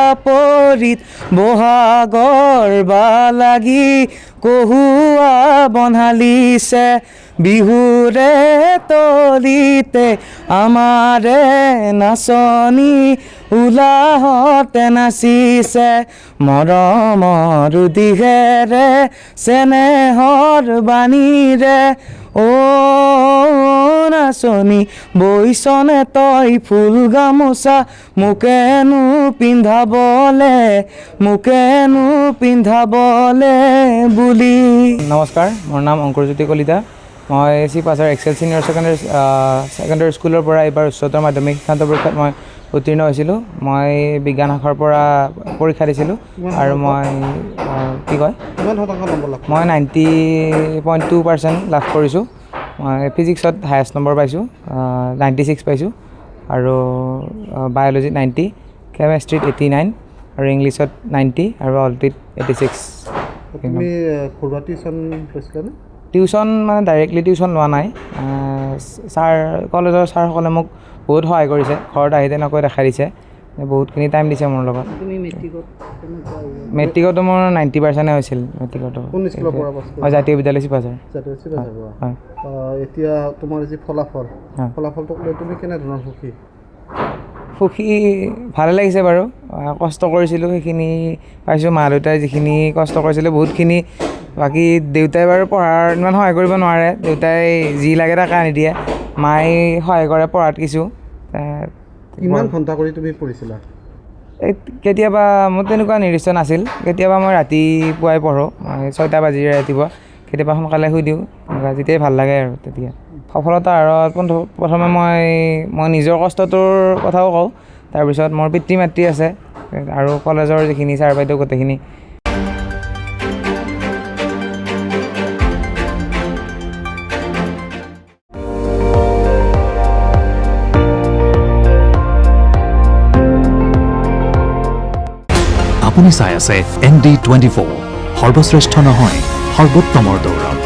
চাপৰিত বহাগৰ বা লাগি কহুৱা বন্ধালিছে বিহুৰে তলিতে আমাৰে নাচনী উলাহতে নাচিছে মৰমৰ দিহেৰে চেনেহৰ বাণীৰে নাচনী বৈচনে তই ফুল গামোচা মোকেনো পিন্ধাবলে বুলি। নমস্কাৰ, মোৰ নাম অংকুৰজ্যোতি কলিতা। মই চিপাঝাৰ এক্সেল ছিনিয়ৰ ছেকেণ্ডেৰী স্কুলৰ পৰা এইবাৰ উচ্চতৰ মাধ্যমিক শিক্ষান্ত পৰীক্ষাত মই উত্তীৰ্ণ হৈছিলোঁ। মই বিজ্ঞান শাখাৰ পৰা পৰীক্ষা দিছিলোঁ আৰু মই মই 90.2% লাভ কৰিছোঁ। মই ফিজিক্সত হায়েষ্ট নম্বৰ পাইছোঁ, 96 পাইছোঁ আৰু বায়'লজিত 90, কেমেষ্ট্ৰিত 89 আৰু ইংলিছত 90 আৰু অলটিত 86। তুমি ঘৰুৱা টিউশ্যন লৈছিলানে? টিউশ্যন মানে ডাইৰেক্টলি টিউশ্যন লোৱা নাই। কলেজৰ ছাৰসকলে মোক বহুত সহায় কৰিছে, ঘৰত আহি তেনেকৈ দেখাই দিছে, বহুতখিনি টাইম দিছে মোৰ লগত। মেট্ৰিকতো মোৰ 90% হৈছিল। মেট্ৰিকতো মই জাতীয় বিদ্যালয় চিপাঝাৰ। হয়। এতিয়া তোমাৰ যি ফলাফলটো লৈ তুমি কেনেধৰণৰ সুখী? ভালে লাগিছে বাৰু। কষ্ট কৰিছিলোঁ, সেইখিনি পাইছোঁ। মা দেউতাই যিখিনি কষ্ট কৰিছিলে বহুতখিনি, বাকী দেউতাই বাৰু পঢ়াৰ ইমান সহায় কৰিব নোৱাৰে। দেউতাই যি লাগে তাকে আনি দিয়ে, মায়ে সহায় কৰে পঢ়াত কিছু। কিমান ঘণ্টা কৰি তুমি পঢ়িছিলা? কেতিয়াবা মোৰ তেনেকুৱা নিৰ্দিষ্ট নাছিল। কেতিয়াবা মই ৰাতিপুৱাই পঢ়োঁ, 6টা বাজিৰে ৰাতিপুৱা। কেতিয়াবা সোনকালে শুই দিওঁ, যেতিয়াই ভাল লাগে আৰু তেতিয়া। সফলতাৰ আঁৰত প্ৰথমে মই নিজৰ কষ্টটোৰ কথাও কওঁ, তাৰপিছত মোৰ পিতৃ মাতৃ আছে আৰু কলেজৰ যিখিনি ছাৰ বাইদেউ গোটেইখিনি। আপুনি চাই আছে ND24, সৰ্বশ্ৰেষ্ঠ নহয় সৰ্বোত্তমৰ দৌৰ।